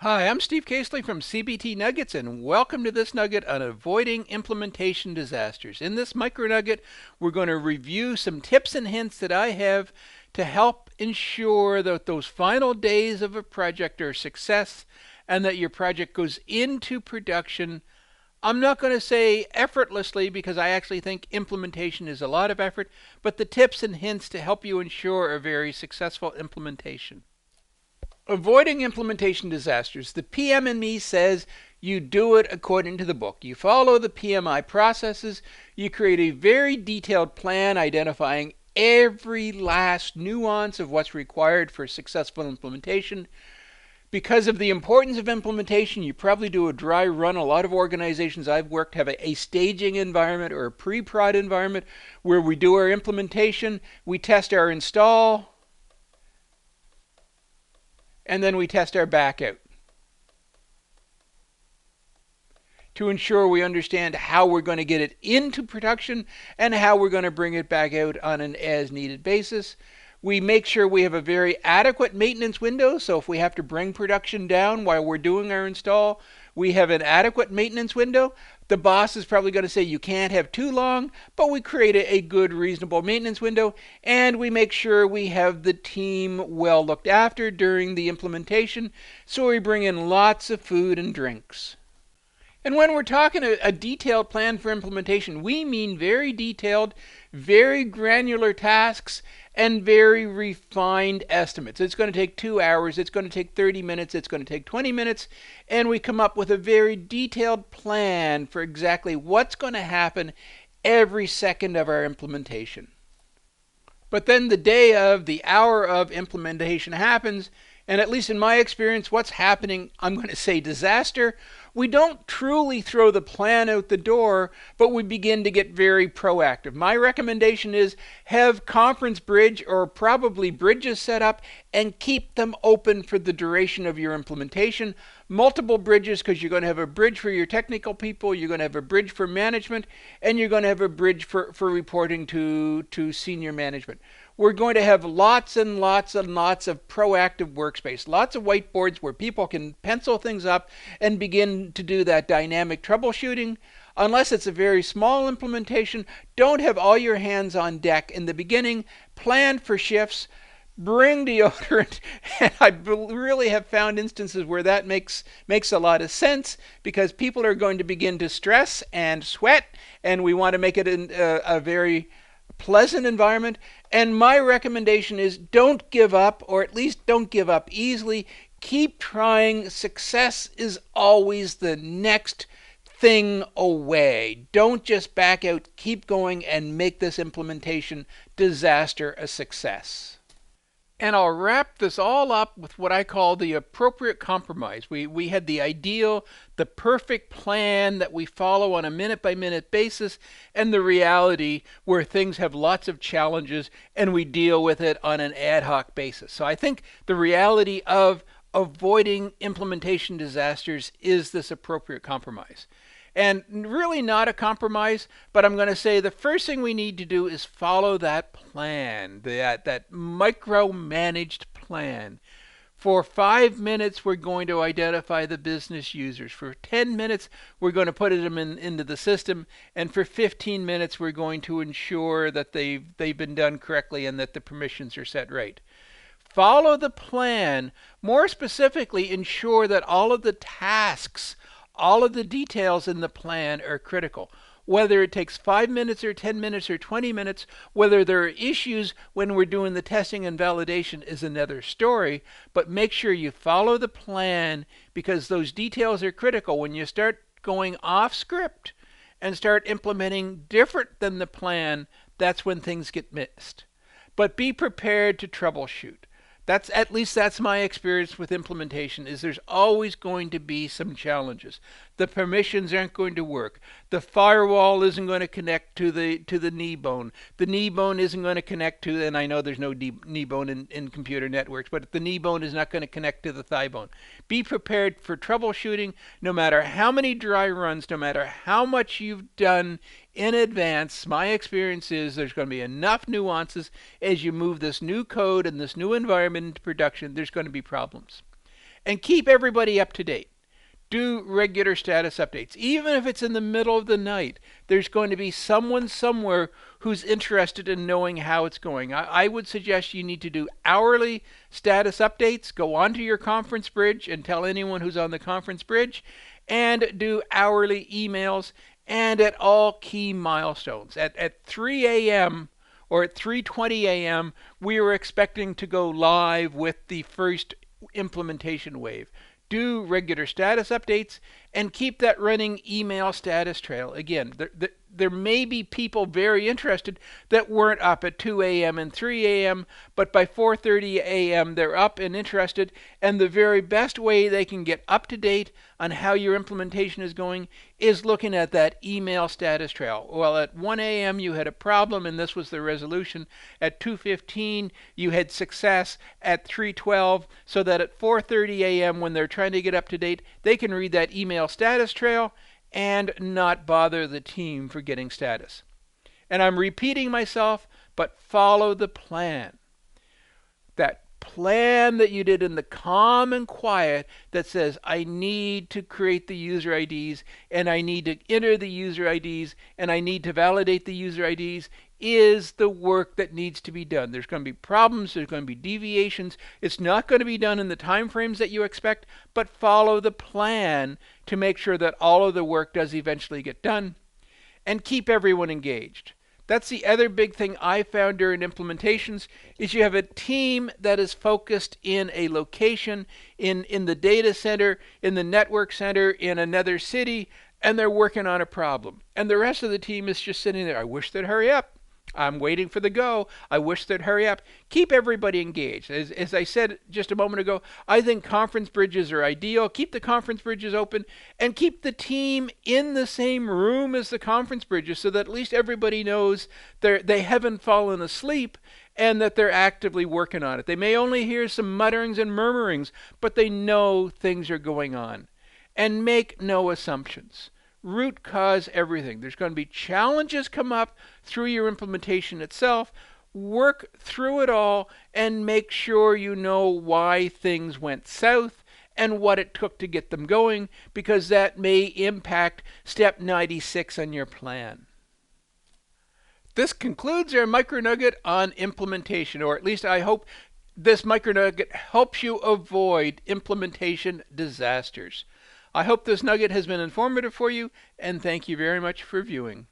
Hi, I'm Steve Caseley from CBT Nuggets, and welcome to this nugget on avoiding implementation disasters. In this micro nugget, we're going to review some tips and hints that I have to help ensure that those final days of a project are a success and that your project goes into production. I'm not going to say effortlessly because I actually think implementation is a lot of effort, but the tips and hints to help you ensure a very successful implementation. Avoiding implementation disasters. The PM in me says you do it according to the book. You follow the PMI processes. You create a very detailed plan identifying every last nuance of what's required for successful implementation. Because of the importance of implementation, you probably do a dry run. A lot of organizations I've worked have a staging environment or a pre-prod environment where we do our implementation, we test our install, and then we test our back out to ensure we understand how we're going to get it into production and how we're going to bring it back out on an as needed basis. We make sure we have a very adequate maintenance window, so if we have to bring production down while we're doing our install, we have an adequate maintenance window. The boss is probably going to say you can't have too long, but we create a good, reasonable maintenance window, and we make sure we have the team well looked after during the implementation, so we bring in lots of food and drinks. And when we're talking a detailed plan for implementation, we mean very detailed, very granular tasks and very refined estimates. It's going to take 2 hours, it's going to take 30 minutes, it's going to take 20 minutes, and we come up with a very detailed plan for exactly what's going to happen every second of our implementation. But then the day of, the hour of implementation happens, and at least in my experience, what's happening, I'm going to say disaster. We don't truly throw the plan out the door, but we begin to get very proactive. My recommendation is have conference bridge or probably bridges set up and keep them open for the duration of your implementation. Multiple bridges because you're going to have a bridge for your technical people, you're going to have a bridge for management, and you're going to have a bridge for reporting to senior management. We're going to have lots and lots and lots of proactive workspace, lots of whiteboards where people can pencil things up and begin to do that dynamic troubleshooting. Unless it's a very small implementation, don't have all your hands on deck in the beginning. Plan for shifts. Bring deodorant. And I really have found instances where that makes a lot of sense because people are going to begin to stress and sweat, and we want to make it a very pleasant environment. And my recommendation is don't give up, or at least don't give up easily. Keep trying. Success is always the next thing away. Don't just back out. Keep going and make this implementation disaster a success. And I'll wrap this all up with what I call the appropriate compromise. We had the ideal, the perfect plan that we follow on a minute by minute basis, and the reality where things have lots of challenges and we deal with it on an ad hoc basis. So I think the reality of avoiding implementation disasters is this appropriate compromise. And really not a compromise, but I'm going to say the first thing we need to do is follow that plan, that micromanaged plan. For 5 minutes, we're going to identify the business users. For 10 minutes, we're going to put them into the system. And for 15 minutes, we're going to ensure that they've been done correctly and that the permissions are set right. Follow the plan. More specifically, ensure that all of the tasks, all of the details in the plan are critical. Whether it takes 5 minutes or 10 minutes or 20 minutes, whether there are issues when we're doing the testing and validation is another story, but make sure you follow the plan because those details are critical. When you start going off script and start implementing different than the plan, that's when things get missed. But be prepared to troubleshoot. At least that's my experience with implementation, is there's always going to be some challenges. The permissions aren't going to work. The firewall isn't going to connect to the knee bone. The knee bone isn't going to connect to, and I know there's no knee bone in computer networks, but the knee bone is not going to connect to the thigh bone. Be prepared for troubleshooting no matter how many dry runs, no matter how much you've done in advance. My experience is there's going to be enough nuances as you move this new code and this new environment into production. There's going to be problems. and keep everybody up to date. Do regular status updates. Even if it's in the middle of the night, there's going to be someone somewhere who's interested in knowing how it's going. I would suggest you need to do hourly status updates. Go onto your conference bridge and tell anyone who's on the conference bridge, and do hourly emails, and at all key milestones. At 3 a.m. or at 3:20 a.m., we were expecting to go live with the first implementation wave. Do regular status updates and keep that running email status trail. Again, there may be people very interested that weren't up at 2 a.m. and 3 a.m., but by 4:30 a.m. they're up and interested, and the very best way they can get up to date on how your implementation is going is looking at that email status trail. Well, at 1 a.m. you had a problem and this was the resolution. At 2:15 you had success. At 3:12, so that at 4:30 a.m. when they're trying to get up to date, they can read that email status trail and not bother the team for getting status. And I'm repeating myself, but follow the plan. That plan that you did in the calm and quiet that says, I need to create the user IDs, and I need to enter the user IDs, and I need to validate the user IDs, is the work that needs to be done. There's going to be problems, there's going to be deviations. It's not going to be done in the time frames that you expect, but follow the plan to make sure that all of the work does eventually get done, and keep everyone engaged. That's the other big thing I found during implementations, is you have a team that is focused in a location, in the data center, in the network center, in another city, and they're working on a problem. And the rest of the team is just sitting there. I wish they'd hurry up. I'm waiting for the go. I wish they'd hurry up. Keep everybody engaged. As I said just a moment ago, I think conference bridges are ideal. Keep the conference bridges open and keep the team in the same room as the conference bridges so that at least everybody knows they haven't fallen asleep and that they're actively working on it. They may only hear some mutterings and murmurings, but they know things are going on. And make no assumptions. Root cause everything. There's going to be challenges come up through your implementation itself. Work through it all and make sure you know why things went south and what it took to get them going, because that may impact step 96 on your plan. This concludes our MicroNugget on implementation, or at least I hope this MicroNugget helps you avoid implementation disasters. I hope this nugget has been informative for you, and thank you very much for viewing.